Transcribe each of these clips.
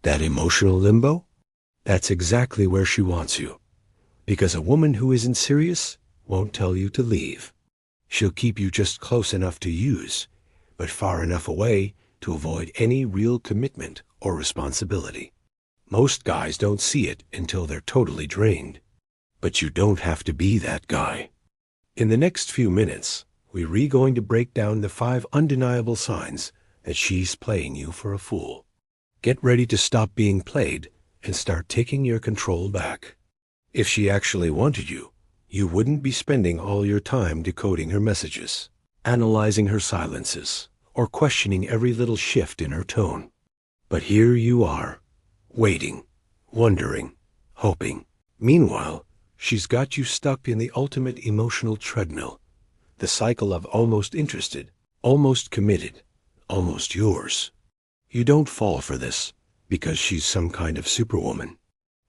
That emotional limbo? That's exactly where she wants you. Because a woman who isn't serious won't tell you to leave. She'll keep you just close enough to use, but far enough away to avoid any real commitment or responsibility. Most guys don't see it until they're totally drained. But you don't have to be that guy. In the next few minutes, we're going to break down the 5 undeniable signs that she's playing you for a fool. Get ready to stop being played and start taking your control back. If she actually wanted you, you wouldn't be spending all your time decoding her messages, analyzing her silences, or questioning every little shift in her tone. But here you are, waiting, wondering, hoping. Meanwhile, she's got you stuck in the ultimate emotional treadmill, the cycle of almost interested, almost committed, almost yours. You don't fall for this because she's some kind of superwoman.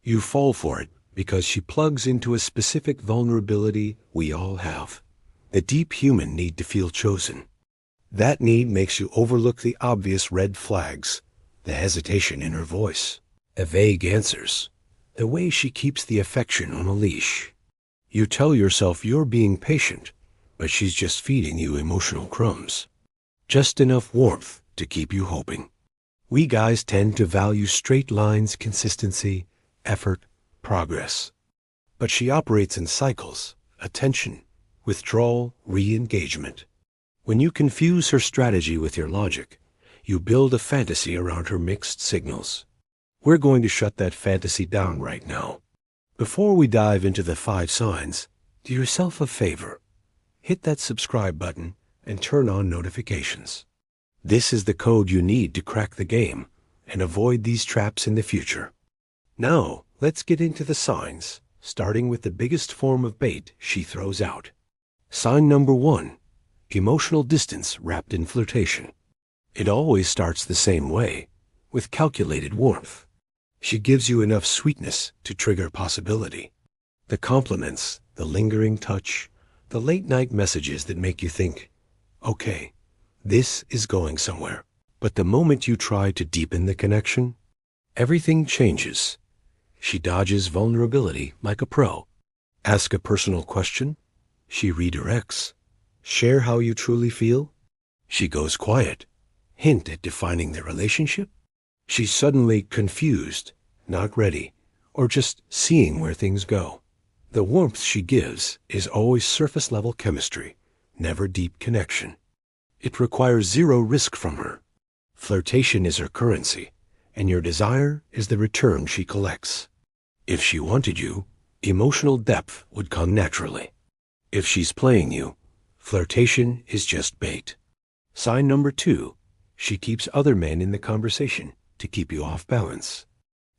You fall for it because she plugs into a specific vulnerability we all have, the deep human need to feel chosen. That need makes you overlook the obvious red flags, the hesitation in her voice, the vague answers, the way she keeps the affection on a leash. You tell yourself you're being patient, but she's just feeding you emotional crumbs. Just enough warmth to keep you hoping. We guys tend to value straight lines, consistency, effort, progress. But she operates in cycles, attention, withdrawal, re-engagement. When you confuse her strategy with your logic, you build a fantasy around her mixed signals. We're going to shut that fantasy down right now. Before we dive into the 5 signs, do yourself a favor. Hit that subscribe button and turn on notifications. This is the code you need to crack the game and avoid these traps in the future. Now, let's get into the signs, starting with the biggest form of bait she throws out. Sign number 1, emotional distance wrapped in flirtation. It always starts the same way, with calculated warmth. She gives you enough sweetness to trigger possibility. The compliments, the lingering touch, the late-night messages that make you think, okay, this is going somewhere. But the moment you try to deepen the connection, everything changes. She dodges vulnerability like a pro. Ask a personal question, she redirects. Share how you truly feel, she goes quiet. Hint at defining the relationship, she's suddenly confused, not ready, or just seeing where things go. The warmth she gives is always surface-level chemistry, never deep connection. It requires zero risk from her. Flirtation is her currency, and your desire is the return she collects. If she wanted you, emotional depth would come naturally. If she's playing you, flirtation is just bait. Sign number 2, she keeps other men in the conversation to keep you off balance.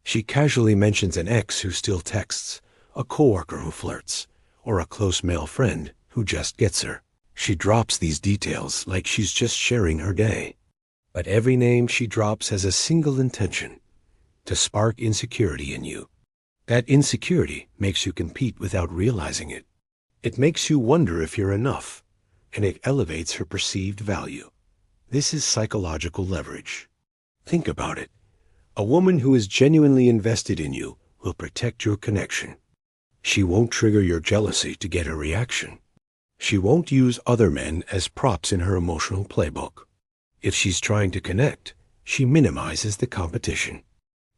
She casually mentions an ex who still texts, a coworker who flirts, or a close male friend who just gets her. She drops these details like she's just sharing her day. But every name she drops has a single intention, to spark insecurity in you. That insecurity makes you compete without realizing it. It makes you wonder if you're enough, and it elevates her perceived value. This is psychological leverage. Think about it. A woman who is genuinely invested in you will protect your connection. She won't trigger your jealousy to get a reaction. She won't use other men as props in her emotional playbook. If she's trying to connect, she minimizes the competition.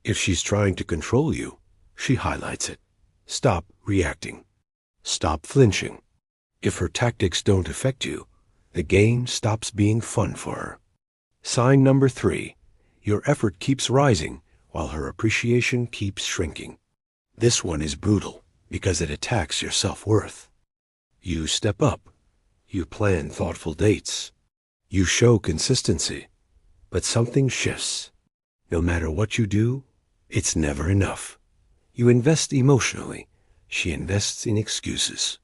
If she's trying to control you, she highlights it. Stop reacting. Stop flinching. If her tactics don't affect you, the game stops being fun for her. Sign number 3, your effort keeps rising while her appreciation keeps shrinking. This one is brutal because it attacks your self-worth. You step up. You plan thoughtful dates. You show consistency. But something shifts. No matter what you do, it's never enough. You invest emotionally. She invests in excuses.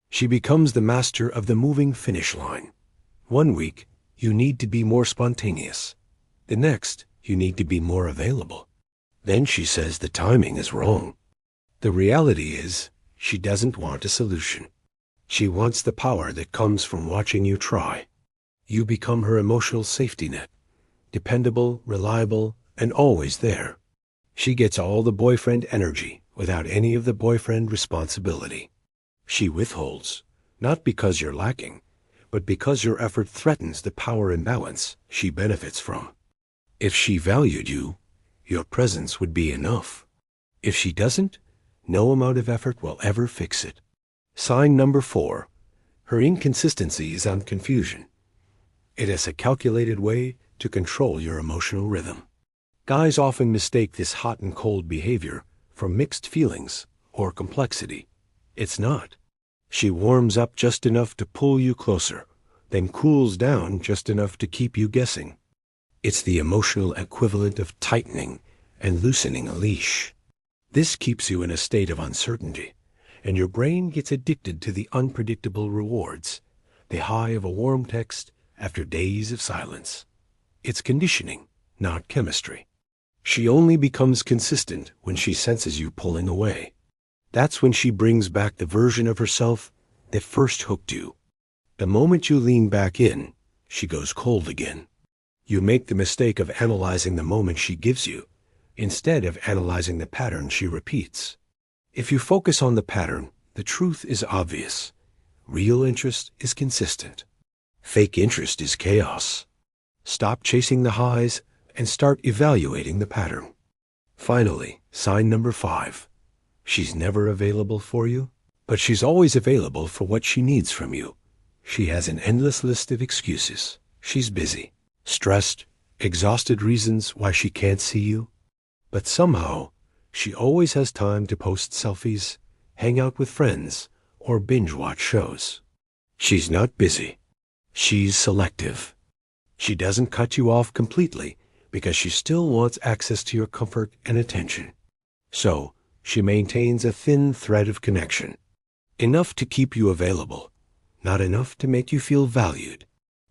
She becomes the master of the moving finish line. One week, you need to be more spontaneous. The next, you need to be more available. Then she says the timing is wrong. The reality is, she doesn't want a solution. She wants the power that comes from watching you try. You become her emotional safety net, dependable, reliable, and always there. She gets all the boyfriend energy without any of the boyfriend responsibility. She withholds, not because you're lacking, but because your effort threatens the power imbalance she benefits from. If she valued you, your presence would be enough. If she doesn't, no amount of effort will ever fix it. Sign number 4. Her inconsistency is on confusion. It is a calculated way to control your emotional rhythm. Guys often mistake this hot and cold behavior for mixed feelings or complexity. It's not. She warms up just enough to pull you closer, then cools down just enough to keep you guessing. It's the emotional equivalent of tightening and loosening a leash. This keeps you in a state of uncertainty, and your brain gets addicted to the unpredictable rewards, the high of a warm text after days of silence. It's conditioning, not chemistry. She only becomes consistent when she senses you pulling away. That's when she brings back the version of herself that first hooked you. The moment you lean back in, she goes cold again. You make the mistake of analyzing the moment she gives you, instead of analyzing the pattern she repeats. If you focus on the pattern, the truth is obvious. Real interest is consistent. Fake interest is chaos. Stop chasing the highs and start evaluating the pattern. Finally, sign number 5. She's never available for you, but she's always available for what she needs from you. She has an endless list of excuses. She's busy, stressed, exhausted reasons why she can't see you. But somehow, she always has time to post selfies, hang out with friends, or binge-watch shows. She's not busy. She's selective. She doesn't cut you off completely because she still wants access to your comfort and attention. So, she maintains a thin thread of connection. Enough to keep you available, not enough to make you feel valued.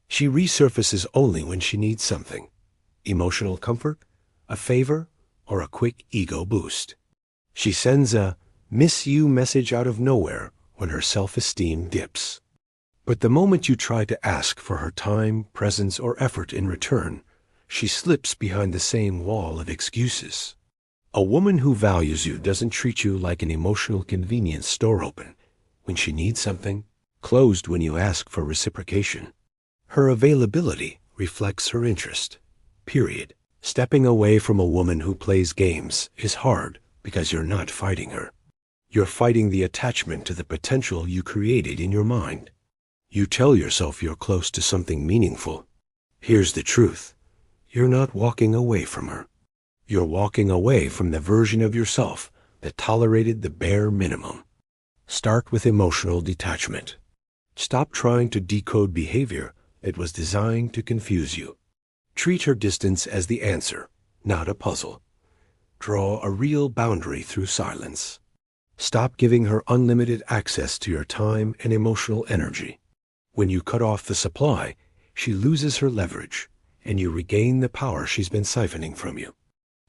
She resurfaces only when she needs something: emotional comfort, a favor, or a quick ego boost. She sends a "miss you" message out of nowhere when her self-esteem dips. But the moment you try to ask for her time, presence, or effort in return, she slips behind the same wall of excuses. A woman who values you doesn't treat you like an emotional convenience store open when she needs something, closed when you ask for reciprocation. Her availability reflects her interest. Period. Stepping away from a woman who plays games is hard because you're not fighting her. You're fighting the attachment to the potential you created in your mind. You tell yourself you're close to something meaningful. Here's the truth. You're not walking away from her. You're walking away from the version of yourself that tolerated the bare minimum. Start with emotional detachment. Stop trying to decode behavior that was designed to confuse you. Treat her distance as the answer, not a puzzle. Draw a real boundary through silence. Stop giving her unlimited access to your time and emotional energy. When you cut off the supply, she loses her leverage, and you regain the power she's been siphoning from you.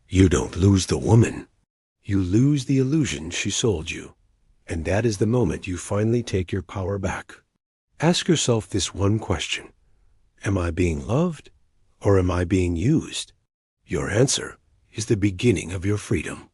You don't lose the woman. You lose the illusion she sold you, and that is the moment you finally take your power back. Ask yourself this one question: am I being loved, or am I being used? Your answer is the beginning of your freedom.